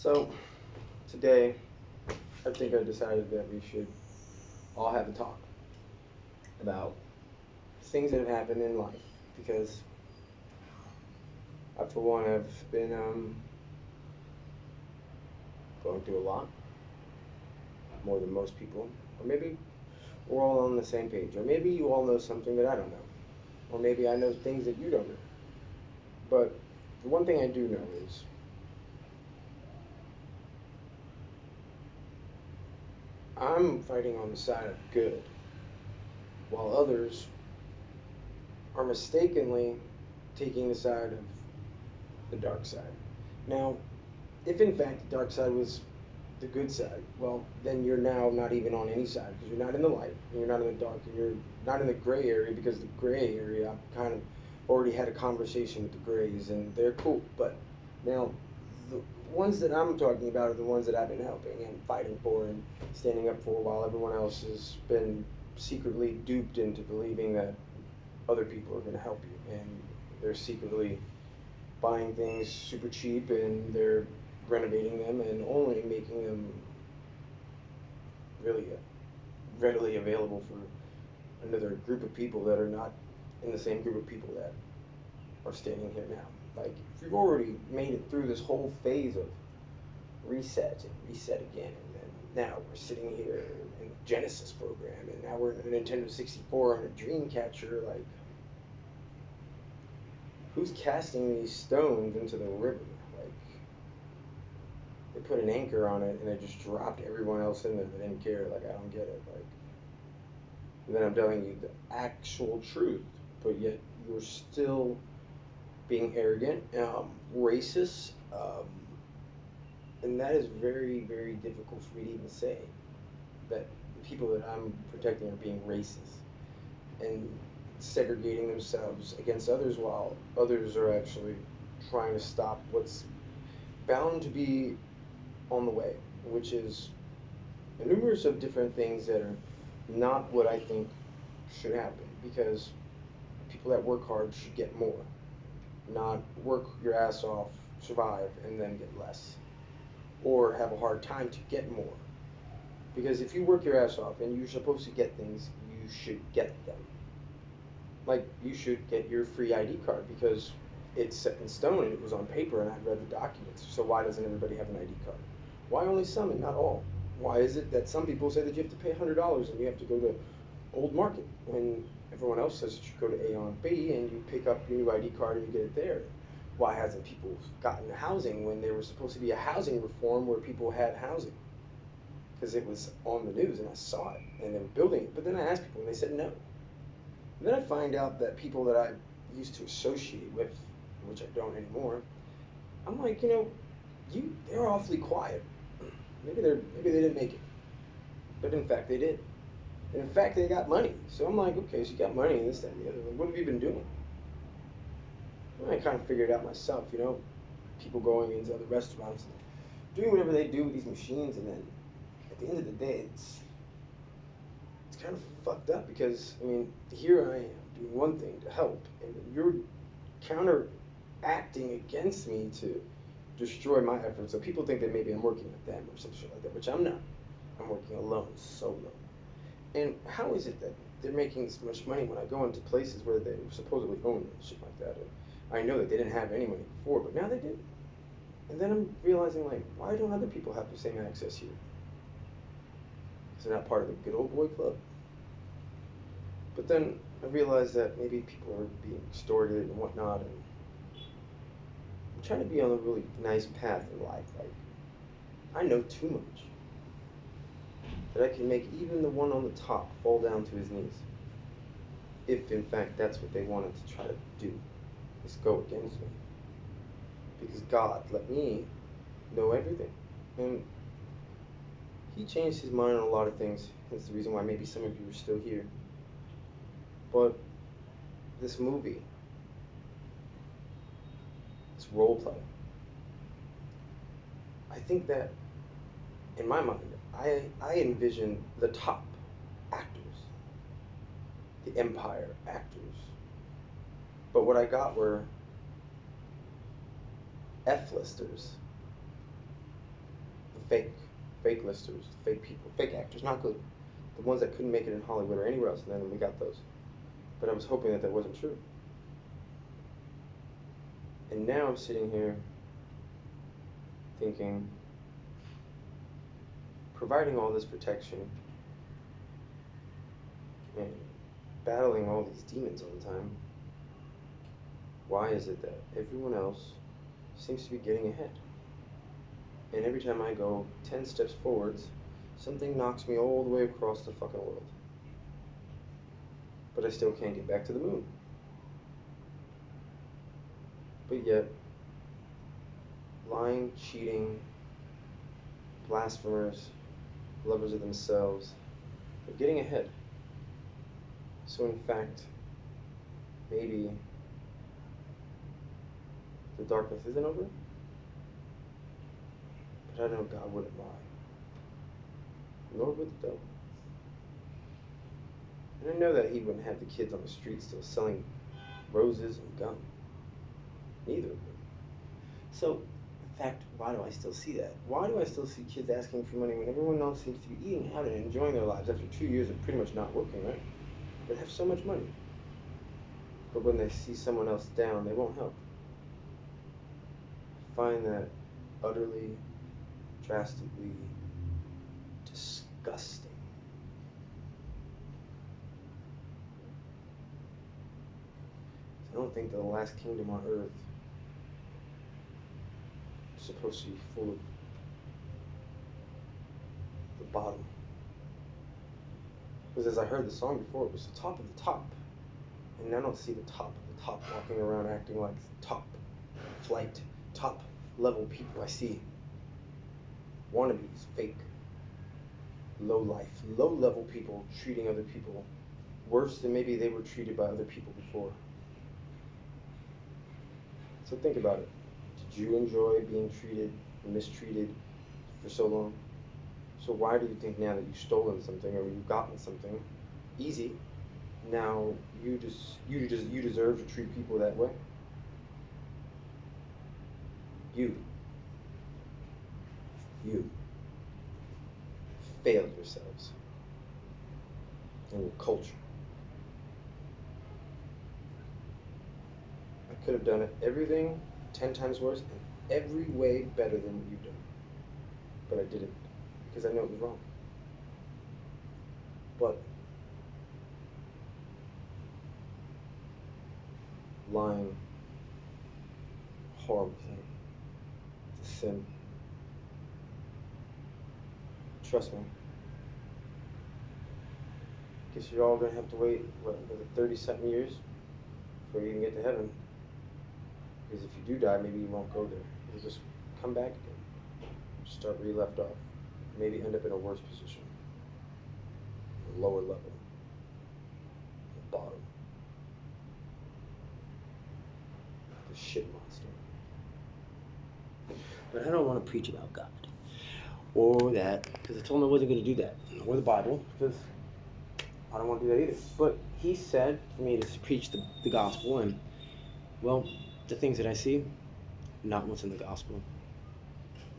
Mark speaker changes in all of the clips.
Speaker 1: So, today, I think I decided that we should all have a talk about things that have happened in life because I, for one, have been going through a lot more than most people, or maybe we're all on the same page, or maybe you all know something that I don't know, or maybe I know things that you don't know. But the one thing I do know is I'm fighting on the side of good, while others are mistakenly taking the side of the dark side. Now, if in fact the dark side was the good side, well, then you're now not even on any side because you're not in the light and you're not in the dark and you're not in the gray area because the gray area, I've kind of already had a conversation with the grays and they're cool. But now, the ones that I'm talking about are the ones that I've been helping and fighting for and standing up for while everyone else has been secretly duped into believing that other people are going to help you and they're secretly buying things super cheap and they're renovating them and only making them really readily available for another group of people that are not in the same group of people that are standing here now. Like, if you've already made it through this whole phase of reset and reset again, and then now we're sitting here in the Genesis program, and now we're in a Nintendo 64 on a Dreamcatcher, like, who's casting these stones into the river? Like, they put an anchor on it and it just dropped everyone else in there that didn't care. Like, I don't get it. Like, and then I'm telling you the actual truth, but yet you're still being arrogant, racist, and that is very, very difficult for me to even say that the people that I'm protecting are being racist and segregating themselves against others while others are actually trying to stop what's bound to be on the way, which is a numerous of different things that are not what I think should happen because people that work hard should get more, not work your ass off, survive, and then get less, or have a hard time to get more. Because if you work your ass off and you're supposed to get things, you should get them. Like, you should get your free ID card because it's set in stone and it was on paper and I've read the documents. So why doesn't everybody have an ID card? Why only some and not all? Why is it that some people say that you have to pay $100 and you have to go to Old Market when everyone else says that you go to A on B and you pick up your new ID card and you get it there? Why hasn't people gotten housing when there was supposed to be a housing reform where people had housing? Because it was on the news and I saw it and they were building it. But then I asked people and they said no. And then I find out that people that I used to associate with, which I don't anymore, I'm like, they're awfully quiet. Maybe they didn't make it, but in fact they did. And in fact they got money. So I'm like, okay, so you got money and this, that, and the other. What have you been doing? And I kind of figured it out myself. People going into other restaurants, doing whatever they do with these machines, and then at the end of the day, it's kind of fucked up because here I am doing one thing to help, and you're counteracting against me to destroy my efforts. So people think that maybe I'm working with them or some shit like that, which I'm not. I'm working alone, solo. And how is it that they're making this much money when I go into places where they supposedly own and shit like that? And I know that they didn't have any money before, but now they do. And then I'm realizing, like, why don't other people have the same access here? Because they're not part of the good old boy club. But then I realized that maybe people are being extorted and whatnot, and I'm trying to be on a really nice path in life. Like, I know too much that I can make even the one on the top fall down to his knees. If in fact that's what they wanted to try to do, is go against me. Because God let me know everything. And he changed his mind on a lot of things. That's the reason why maybe some of you are still here. But this movie, this role play, I think that in my mind, I envision the top actors, the empire actors. But what I got were F-listers fake listers, fake people, fake actors, not good. The ones that couldn't make it in Hollywood or anywhere else, and then we got those. But I was hoping that wasn't true. And now I'm sitting here thinking, providing all this protection and battling all these demons all the time, why is it that everyone else seems to be getting ahead? And every time I go 10 steps forwards, something knocks me all the way across the fucking world. But I still can't get back to the moon. But yet, lying, cheating, blasphemers, lovers of themselves, are getting ahead. So in fact, maybe the darkness isn't over? But I know God wouldn't lie. Nor would the devil. And I know that he wouldn't have the kids on the street still selling roses and gum. Neither of them. So, in fact, why do I still see that? Why do I still see kids asking for money when everyone else seems to be eating out and enjoying their lives after 2 years of pretty much not working, right? They have so much money. But when they see someone else down, they won't help. I find that utterly, drastically disgusting. I don't think the last kingdom on earth is supposed to be full of the bottom. Because as I heard the song before, it was the top of the top. And I don't see the top of the top walking around acting like top flight, top level people. I see wannabes, fake, low life, low level people treating other people worse than maybe they were treated by other people before. So think about it. Did you enjoy being treated, mistreated for so long? So why do you think now that you've stolen something or you've gotten something easy, now you deserve to treat people that way? You failed yourselves and your culture. I could have done everything 10 times worse and every way better than what you've done. But I didn't, because I know it was wrong. But lying, horrible thing. It's a sin. Trust me. Guess you're all going to have to wait, what, another 30-something years before you can get to heaven. Because if you do die, maybe you won't go there. You'll just come back again. Start where you left off. Maybe end up in a worse position. A lower level. The bottom. The shit monster. But I don't want to preach about God. Or that, because I told him I wasn't going to do that. Or the Bible, because I don't want to do that either. But he said for me to preach the gospel, and, well, the things that I see, not what's in the gospel.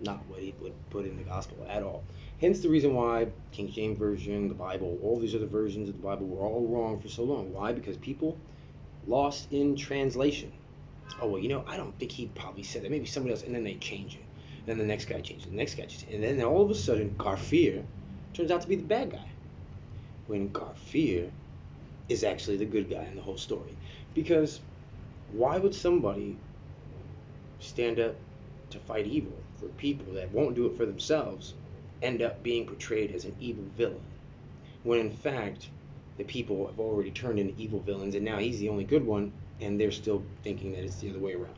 Speaker 1: Not what he would put in the gospel at all. Hence the reason why King James Version, the Bible, all these other versions of the Bible were all wrong for so long. Why? Because people lost in translation. Oh, well, I don't think he probably said that. Maybe somebody else, and then they change it. Then the next guy changes it, the next guy changes it. And then all of a sudden, Garfir turns out to be the bad guy. When Garfir is actually the good guy in the whole story. Because why would somebody stand up to fight evil for people that won't do it for themselves end up being portrayed as an evil villain? When in fact, the people have already turned into evil villains and now he's the only good one and they're still thinking that it's the other way around.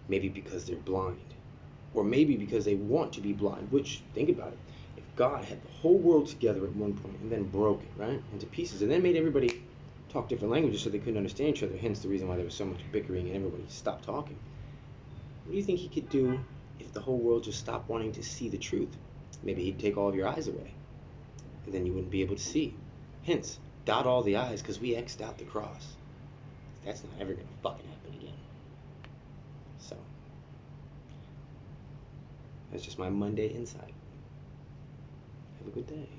Speaker 1: Maybe because they're blind. Or maybe because they want to be blind, which, think about it, if God had the whole world together at one point and then broke it, right, into pieces, and then made everybody talk different languages so they couldn't understand each other, hence the reason why there was so much bickering and everybody stopped talking. What do you think he could do if the whole world just stopped wanting to see the truth? Maybe he'd take all of your eyes away, and then you wouldn't be able to see. Hence, dot all the I's because we X'd out the cross. That's not ever going to fucking happen again. So,
Speaker 2: That's just my Monday insight. Have a good day.